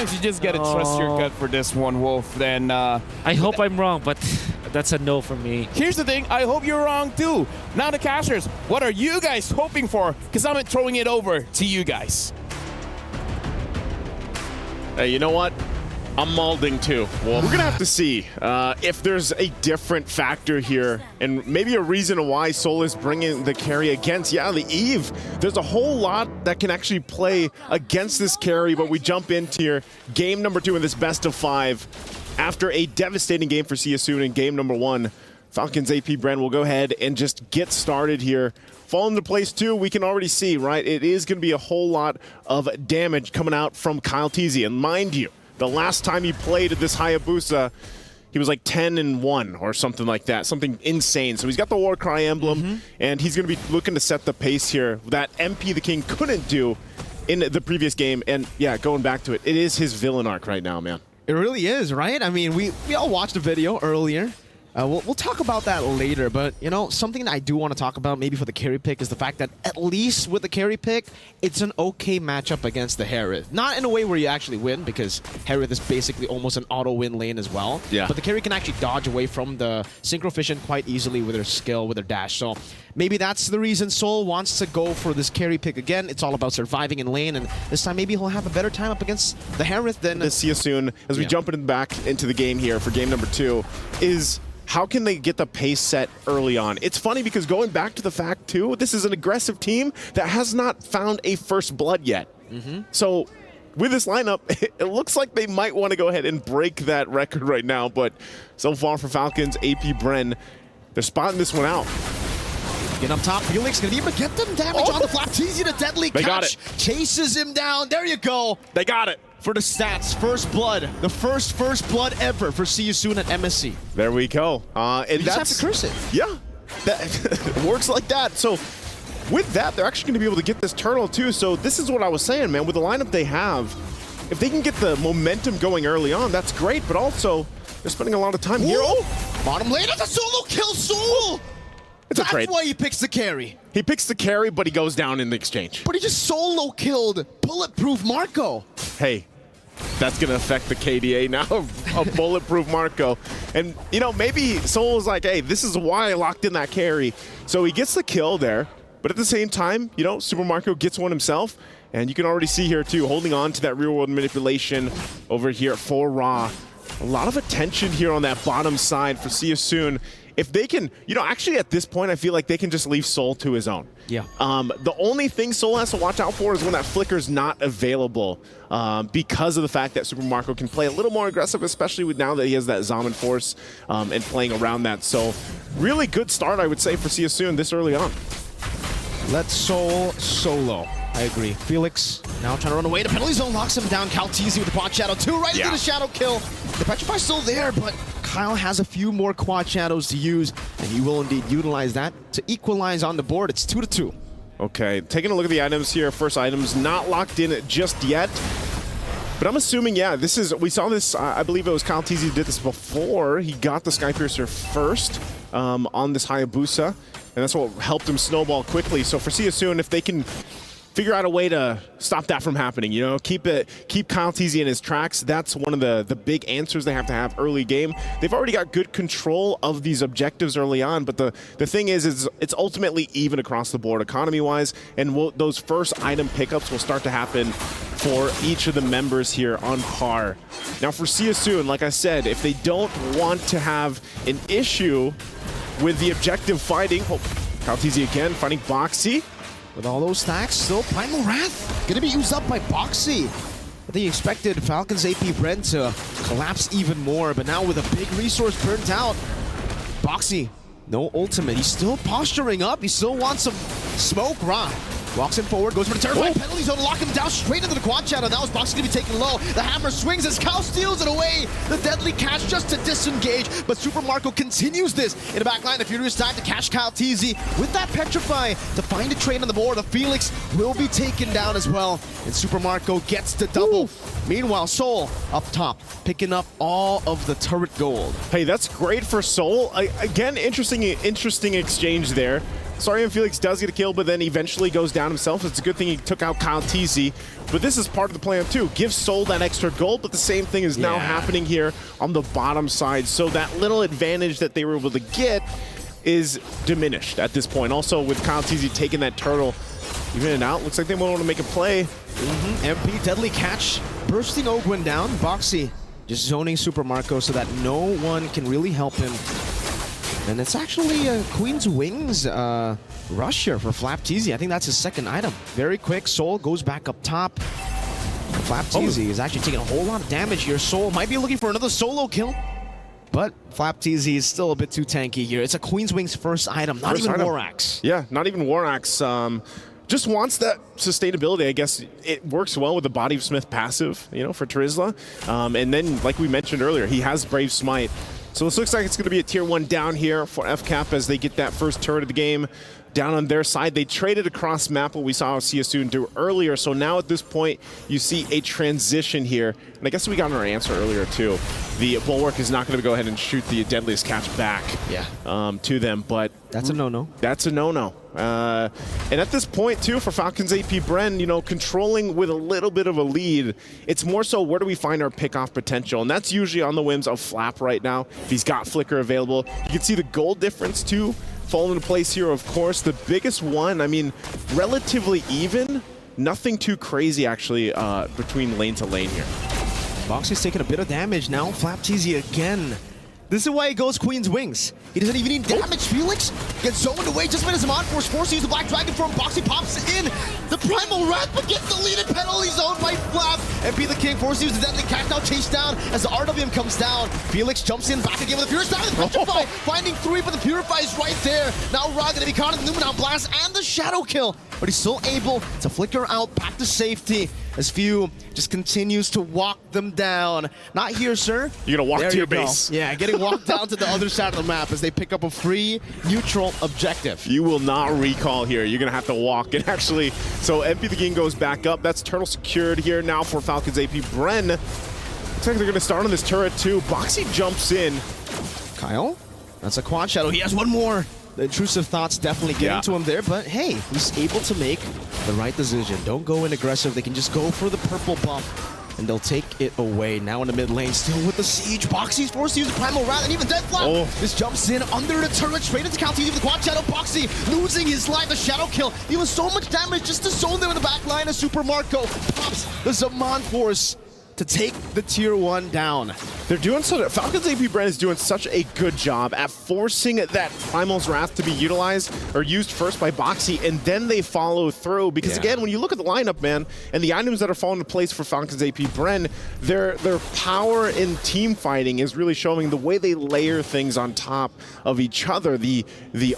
sometimes you just gotta trust your gut for this one, Wolf. Then I hope I'm wrong, but that's a no from me. here's the thing, I hope you're wrong too. Now the casters, what are you guys hoping for? Because I'm throwing it over to you guys. Hey, you know what? I'm molding too. Well, we're gonna have to see if there's a different factor here, and maybe a reason why Sol is bringing the carry against, the Eve. There's a whole lot that can actually play against this carry, but we jump into your game number 2 in this best of 5. After a devastating game for CSU in game number 1, Falcons APBREN will go ahead and just get started here. Fall into place too, we can already see, right? It is gonna be a whole lot of damage coming out from Kyle Teasy, and mind you, the last time he played this Hayabusa, he was like 10-1 or something like that, something insane. So he's got the Warcry emblem, and he's going to be looking to set the pace here that MP the King couldn't do in the previous game. And yeah, going back to it, it is his villain arc right now, man. It really is, right? I mean, we all watched the video earlier. We'll talk about that later, but you know, something that I do want to talk about maybe for the carry pick is the fact that at least with the carry pick, it's an okay matchup against the Harith. Not in a way where you actually win, because Harith is basically almost an auto-win lane as well. Yeah. But the carry can actually dodge away from the Synchro Fission quite easily with her skill, with her dash. So maybe that's the reason Sol wants to go for this carry pick again. It's all about surviving in lane, and this time maybe he'll have a better time up against the Harith than... This see you soon, as we jump back into the game here for game number 2, is... how can they get the pace set early on? It's funny because going back to the fact, too, this is an aggressive team that has not found a first blood yet. So with this lineup, it looks like they might want to go ahead and break that record right now. But so far for Falcons, APBREN, they're spotting this one out. Get up top, Felix gonna be able to get them damage on the flap. Teasy the deadly catch. They got it. Chases him down. There you go. They got it. For the stats, first blood. The first blood ever for See You Soon at MSC. There we go. And you just have to curse it. Yeah, that works like that. So with that, they're actually going to be able to get this turtle too. So this is what I was saying, man. With the lineup they have, if they can get the momentum going early on, that's great. But also, they're spending a lot of time here. Oh, bottom lane, that's a solo kill, Sol! It's a trade. That's why he picks the carry. He picks the carry, but he goes down in the exchange. But he just solo killed Bulletproof Marco. Hey, that's going to affect the KDA now of Bulletproof Marco. And, you know, maybe Sol was like, hey, this is why I locked in that carry. So he gets the kill there. But at the same time, you know, Super Marco gets one himself. And you can already see here, too, holding on to that real-world manipulation over here for Ra. A lot of attention here on that bottom side for See You Soon. If they can, you know, actually at this point, I feel like they can just leave Sol to his own. Yeah. The only thing Sol has to watch out for is when that flicker's not available, because of the fact that Super Marco can play a little more aggressive, especially with now that he has that Zaman Force and playing around that. So really good start, I would say, for See You Soon this early on. Let Sol solo. I agree. Felix now trying to run away. The penalty zone locks him down. Cal Teasy with the quad shadow 2 right into the shadow kill. The Petrify's still there, but Kyle has a few more quad shadows to use, and he will indeed utilize that to equalize on the board. It's 2-2. Okay, taking a look at the items here. First items not locked in just yet. But I'm assuming, yeah, this is, we saw this, I believe it was Kyle Teasy who did this before. He got the Skypiercer first on this Hayabusa, and that's what helped him snowball quickly. So for See You Soon, if they can figure out a way to stop that from happening, you know, keep Kyle Teasy in his tracks. That's one of the big answers they have to have early game. They've already got good control of these objectives early on, but the thing is it's ultimately even across the board economy-wise, and those first item pickups will start to happen for each of the members here on par. Now for See You Soon, like I said, if they don't want to have an issue with the objective fighting, Kyle Teasy again fighting Boxy. With all those stacks, still Primal Wrath gonna be used up by Boxy. I think you expected Falcons APBREN to collapse even more, but now with a big resource burnt out, Boxy, no ultimate. He's still posturing up. He still wants some smoke. Ra walks him forward, goes for the terrifying penalty zone, lock him down straight into the quad shadow. Now is Boxy gonna be taken low. The hammer swings as Cal steals it away. The deadly catch just to disengage, but Super Marco continues this in the back line. The Furious time to catch Kyle Teasy with that Petrify to find a trade on the board. The Felix will be taken down as well, and Super Marco gets the double. Meanwhile, Sol up top, picking up all of the turret gold. Hey, that's great for Sol. Again, interesting exchange there. Sorry, Felix does get a kill, but then eventually goes down himself. It's a good thing he took out Kyle TZ. But this is part of the plan too. Give Soul that extra gold, but the same thing is now happening here on the bottom side. So that little advantage that they were able to get is diminished at this point. Also, with Kyle TZ taking that turtle, even it out, looks like they want to make a play. MP, deadly catch, bursting Ogwin down. Boxy just zoning Super Marco so that no one can really help him. And it's actually a Queen's Wings rush here for FCAP TZ. I think that's his second item. Very quick, Soul goes back up top. FCAP TZ is actually taking a whole lot of damage here. Soul might be looking for another solo kill, but FCAP TZ is still a bit too tanky here. It's a Queen's Wings first item, not even War Axe. Yeah, not even War Axe. Just wants that sustainability. I guess it works well with the Body of Smith passive, you know, for Trizla. And then, like we mentioned earlier, he has Brave Smite. So this looks like it's going to be a tier 1 down here for FCAP as they get that first turret of the game down on their side. They traded across map what we saw CSU do earlier. So now at this point, you see a transition here. And I guess we got our answer earlier too. The Bulwark is not going to go ahead and shoot the Deadliest Catch back to them. But that's a no-no. That's a no-no. And at this point too, for Falcons APBREN, you know, controlling with a little bit of a lead, it's more so where do we find our pick-off potential? And that's usually on the whims of Flap right now. If he's got Flicker available, you can see the gold difference too fall into place here, of course. The biggest one, I mean, relatively even. Nothing too crazy, actually, between lane to lane here. Boxy's taking a bit of damage now. FCAP TZ again. This is why he goes Queen's Wings. He doesn't even need damage. Felix gets zoned away just when his Mod Force forced to use the Black Dragon from Boxy pops in. The Primal Wrath, but gets deleted. Penalty zone by Flap. MP the King forced to use the Deadly Catch, now chased down as the RWM comes down. Felix jumps in back again with the Purify. The Petrify finding 3, but the Purify is right there. Now Ra gonna be caught in the Numenal Blast and the Shadow Kill, but he's still able to flicker out back to safety as Few just continues to walk them down. Not here, sir. You're gonna walk there to your go. base. Yeah, getting walked down to the other side of the map as they pick up a free neutral objective. You will not recall here. You're gonna have to walk. And actually, so MP the King goes back up. That's turtle secured here now for Falcons APBREN. Looks like they're gonna start on this turret too. Boxy jumps in. Kyle, that's a quad shadow. He has one more. The intrusive thoughts definitely getting to him there, but hey, he's able to make the right decision. Don't go in aggressive. They can just go for the purple buff, and they'll take it away. Now in the mid lane, still with the siege. Boxy's forced to use the Primal Wrath, and even Dead Flap just jumps in under the turret, straight into Cal TZ with the quad shadow. Boxy losing his life, the shadow kill. Even so much damage just to zone there in the back line of Super Marco. Pops the Zaman Force to take the tier 1 down. They're doing so. Falcons APBREN is doing such a good job at forcing that Primal's Wrath to be utilized or used first by Boxy, and then they follow through. Because again, when you look at the lineup, man, and the items that are falling into place for Falcons APBREN, their power in team fighting is really showing the way they layer things on top of each other. The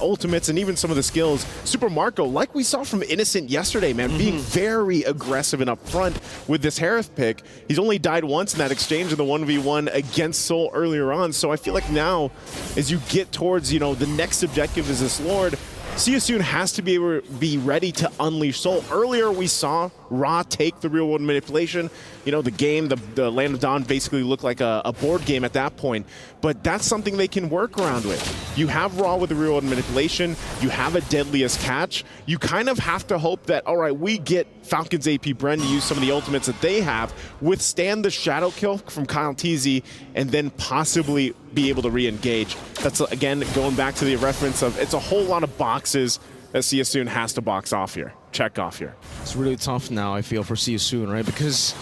ultimates and even some of the skills. Super Marco, like we saw from Innocent yesterday, man, being very aggressive and upfront with this Harith pick. He's only died once in that exchange in the 1v1 against Soul earlier on, so I feel like now, as you get towards, you know, the next objective is this Lord, CSU has to be able to be ready to unleash Soul. Earlier, we saw Ra take the real-world manipulation. You know, the game, the Land of Dawn basically looked like a board game at that point, but that's something they can work around with. You have Ra with the real-world manipulation. You have a Deadliest Catch. You kind of have to hope that, all right, we get Falcons APBREN to use some of the ultimates that they have, withstand the Shadow Kill from Kyle TZ, and then possibly be able to re-engage. That's, again, going back to the reference of it's a whole lot of boxes that CSU has to box off here, check off here. It's really tough now, I feel, for CSU, right? Because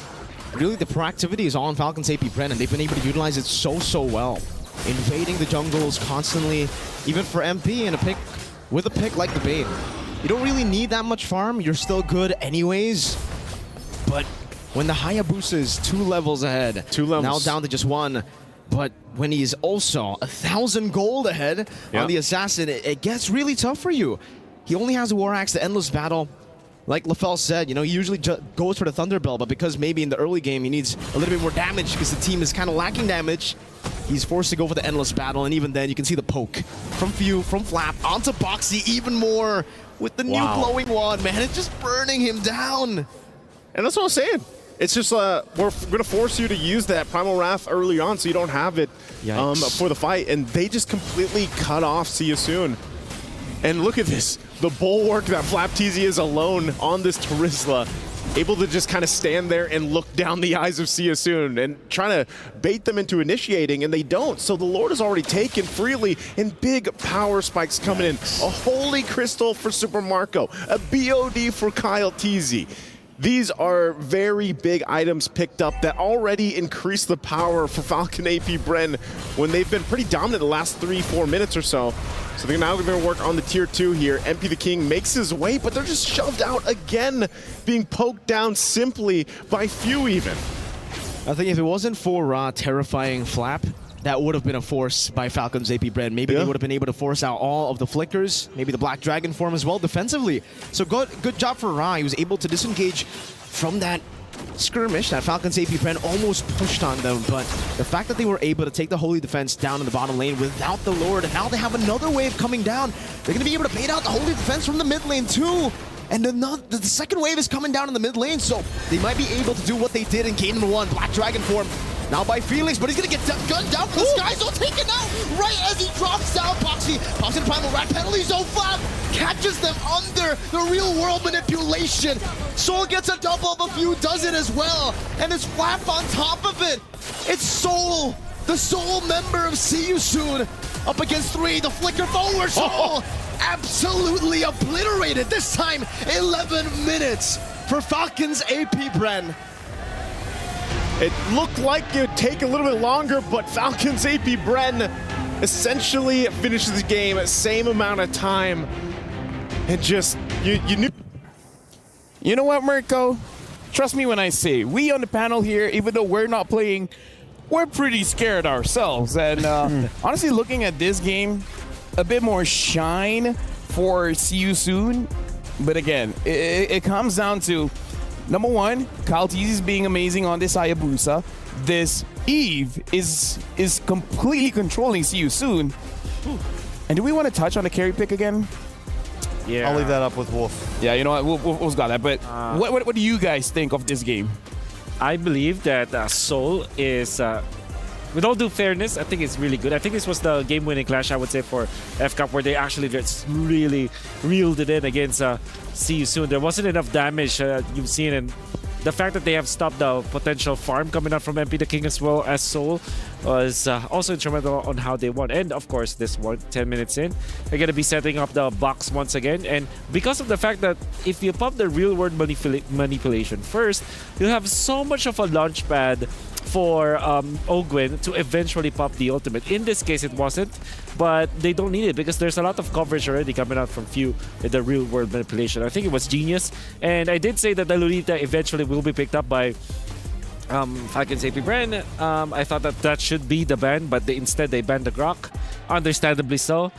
really the proactivity is all on Falcons APBREN, and they've been able to utilize it so well. Invading the jungles constantly, even for MP and with a pick like the Bane. You don't really need that much farm, you're still good anyways. But when the Hayabusa is 2 levels ahead, 2 levels. now down to just 1, but when he's also 1,000 gold ahead on the Assassin, it gets really tough for you. He only has a War Axe, the Endless Battle. Like LaFell said, you know, he usually goes for the Thunderbell, but because maybe in the early game he needs a little bit more damage because the team is kind of lacking damage, he's forced to go for the Endless Battle, and even then you can see the poke from Few, from Flap, onto Boxy even more with the new glowing wand, man. It's just burning him down. And that's what I'm saying. It's just, we're going to force you to use that Primal Wrath early on so you don't have it for the fight. And they just completely cut off CSU. And look at this, the bulwark that FlapTZ is alone on this Terizla, able to just kind of stand there and look down the eyes of Siasoon and trying to bait them into initiating, and they don't. So the Lord is already taken freely, and big power spikes coming in. A Holy Crystal for Super Marco, a BOD for Kyle TZ. These are very big items picked up that already increase the power for Falcon APBREN when they've been pretty dominant the last 3-4 minutes or so. So they're now going to work on the tier 2 here. MP the King makes his way, but they're just shoved out again, being poked down simply by few even. I think if it wasn't for terrifying Flap, that would have been a force by Falcons APBREN. Maybe they would have been able to force out all of the flickers, maybe the Black Dragon form as well defensively. So good job for Ra. He was able to disengage from that skirmish that Falcons APBREN almost pushed on them, but the fact that they were able to take the Holy Defense down in the bottom lane without the Lord, and now they have another wave coming down. They're going to be able to bait out the Holy Defense from the mid lane too. And the second wave is coming down in the mid lane, so they might be able to do what they did in game number 1, Black Dragon form. Now by Felix, but he's gonna get gunned down from the sky, so taken out right as he drops down. Boxy pops in Primal Rat, penalty zone Flap catches them under the real world manipulation. Soul gets a double, but Few does it as well, and it's Flap on top of it. It's Soul, the Soul member of See You Soon, up against 3, the flicker forward. Soul absolutely obliterated, this time 11 minutes for Falcons APBREN. It looked like it would take a little bit longer, but Falcons APBREN essentially finishes the game at same amount of time. And just, you knew. You know what, Mirko? Trust me when I say, we on the panel here, even though we're not playing, we're pretty scared ourselves. And honestly, looking at this game, a bit more shine for See You Soon. But again, it comes down to, number 1, Kyle TZ is being amazing on this Hayabusa. This Eve is completely controlling See You Soon. And do we want to touch on the carry pick again? Yeah. I'll leave that up with Wolf. Yeah, you know what, Wolf's got that. But what do you guys think of this game? I believe that Soul is, with all due fairness, I think it's really good. I think this was the game-winning clash, I would say, for FCAP, where they actually just really reeled it in against See You Soon. There wasn't enough damage you've seen, and the fact that they have stopped the potential farm coming out from MP the King as well as Soul was also instrumental on how they won. And of course, this one, 10 minutes in, they're going to be setting up the box once again. And because of the fact that if you pop the real-world manipulation first, you'll have so much of a launch pad for Ogwyn to eventually pop the ultimate. In this case, it wasn't, but they don't need it because there's a lot of coverage already coming out from Few with the real-world manipulation. I think it was genius, and I did say that the Lolita eventually will be picked up by Falcons APBREN. I thought that should be the ban, but instead they banned the Grok, understandably so.